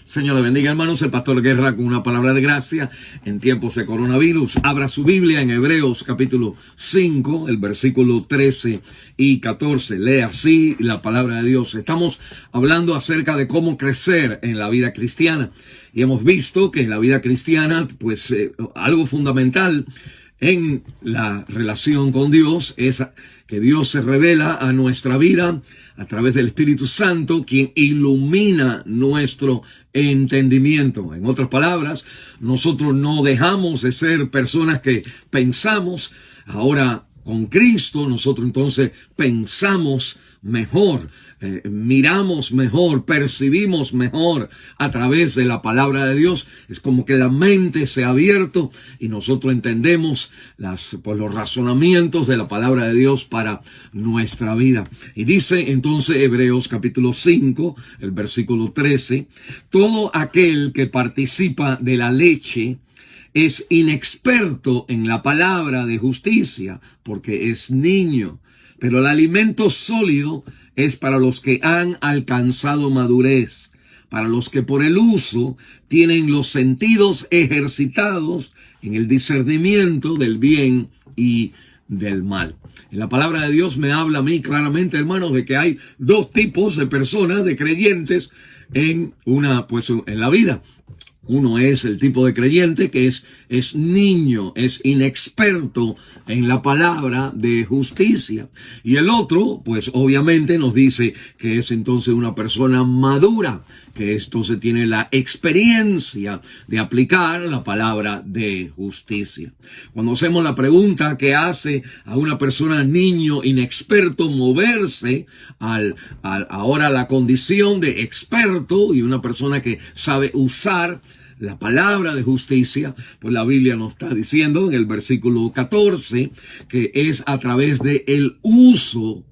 Señor le bendiga, hermanos. El pastor Guerra con una palabra de gracia en tiempos de coronavirus. Abra su Biblia en Hebreos capítulo 5, el versículo 13 y 14. Lea así la palabra de Dios. Estamos hablando acerca de cómo crecer en la vida cristiana. Y hemos visto que en la vida cristiana, algo fundamental en la relación con Dios es que Dios se revela a nuestra vida a través del Espíritu Santo, quien ilumina nuestro entendimiento. En otras palabras, nosotros no dejamos de ser personas que pensamos. Ahora, con Cristo, nosotros entonces pensamos mejor, miramos mejor, percibimos mejor a través de la palabra de Dios. Es como que la mente se ha abierto y nosotros entendemos los razonamientos de la palabra de Dios para nuestra vida. Y dice entonces Hebreos capítulo 5, el versículo 13, todo aquel que participa de la leche es inexperto en la palabra de justicia, porque es niño. Pero el alimento sólido es para los que han alcanzado madurez, para los que por el uso tienen los sentidos ejercitados en el discernimiento del bien y del mal. En la palabra de Dios me habla a mí claramente, hermanos, de que hay dos tipos de personas, de creyentes en la vida. Uno es el tipo de creyente que es niño, es inexperto en la palabra de justicia. Y el otro, pues obviamente nos dice que es entonces una persona madura, que entonces tiene la experiencia de aplicar la palabra de justicia. Cuando hacemos la pregunta que hace a una persona niño inexperto moverse ahora la condición de experto y una persona que sabe usar la palabra de justicia, pues la Biblia nos está diciendo en el versículo 14 que es a través del uso,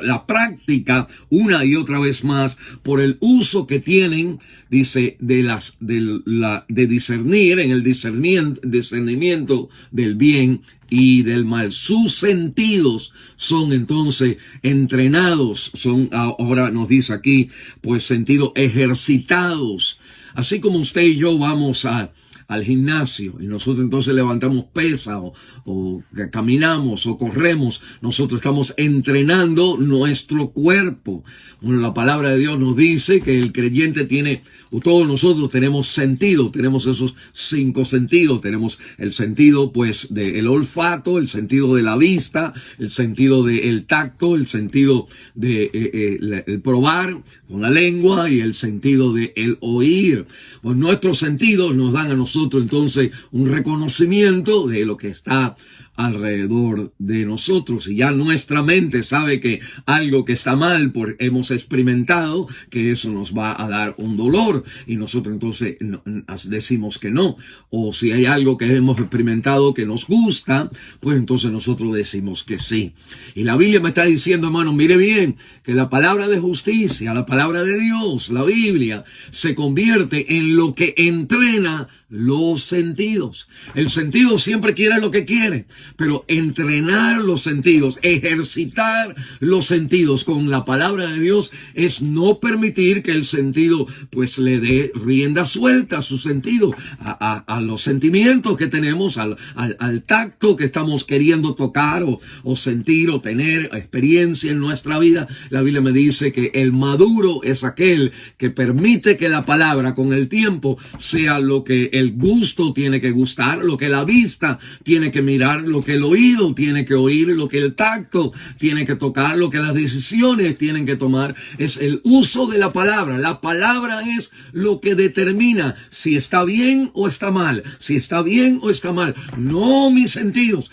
la práctica, una y otra vez más, por el uso que tienen, dice, de discernir, en el discernimiento del bien y del mal. Sus sentidos son entonces entrenados, ahora nos dice aquí, pues sentidos ejercitados. Así como usted y yo vamos al gimnasio y nosotros entonces levantamos pesas o caminamos o corremos, nosotros estamos entrenando nuestro cuerpo. Bueno, la palabra de Dios nos dice que el creyente todos nosotros tenemos sentidos, tenemos esos 5 sentidos, tenemos el sentido del olfato, el sentido de la vista, el sentido del tacto, el sentido de el probar con la lengua y el sentido del oír. Pues nuestros sentidos nos dan a nosotros entonces un reconocimiento de lo que está alrededor de nosotros, y ya nuestra mente sabe que algo que está mal, porque hemos experimentado que eso nos va a dar un dolor y nosotros entonces decimos que no, o si hay algo que hemos experimentado que nos gusta, pues entonces nosotros decimos que sí. Y la Biblia me está diciendo, hermano, mire bien, que la palabra de justicia, la palabra de Dios, la Biblia, se convierte en lo que entrena los sentidos. El sentido siempre quiere lo que quiere, pero entrenar los sentidos, ejercitar los sentidos con la palabra de Dios es no permitir que el sentido le dé rienda suelta a su sentido, a los sentimientos que tenemos, al tacto que estamos queriendo tocar o sentir o tener experiencia en nuestra vida. La Biblia me dice que el maduro es aquel que permite que la palabra con el tiempo sea lo que el gusto tiene que gustar, lo que la vista tiene que mirar, lo que el oído tiene que oír, lo que el tacto tiene que tocar, lo que las decisiones tienen que tomar. Es el uso de la palabra. La palabra es lo que determina si está bien o está mal, si está bien o está mal. No mis sentidos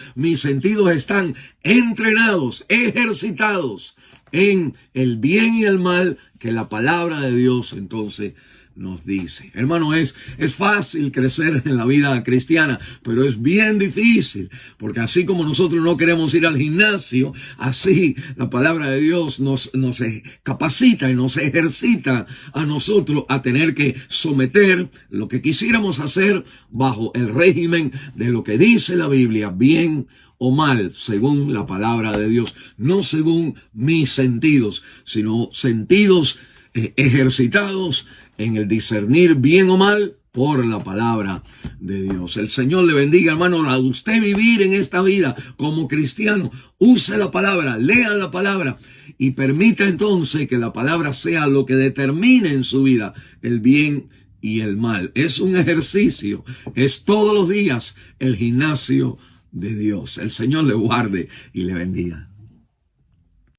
están entrenados, ejercitados en el bien y el mal que la palabra de Dios entonces nos dice. Hermano, es fácil crecer en la vida cristiana, pero es bien difícil, porque así como nosotros no queremos ir al gimnasio, así la palabra de Dios nos capacita y nos ejercita a nosotros a tener que someter lo que quisiéramos hacer bajo el régimen de lo que dice la Biblia, bien o mal, según la palabra de Dios, no según mis sentidos, sino sentidos ejercitados en el discernir bien o mal por la palabra de Dios. El Señor le bendiga, hermano. A usted vivir en esta vida como cristiano, use la palabra, lea la palabra y permita entonces que la palabra sea lo que determine en su vida el bien y el mal. Es un ejercicio, es todos los días el gimnasio de Dios. El Señor le guarde y le bendiga.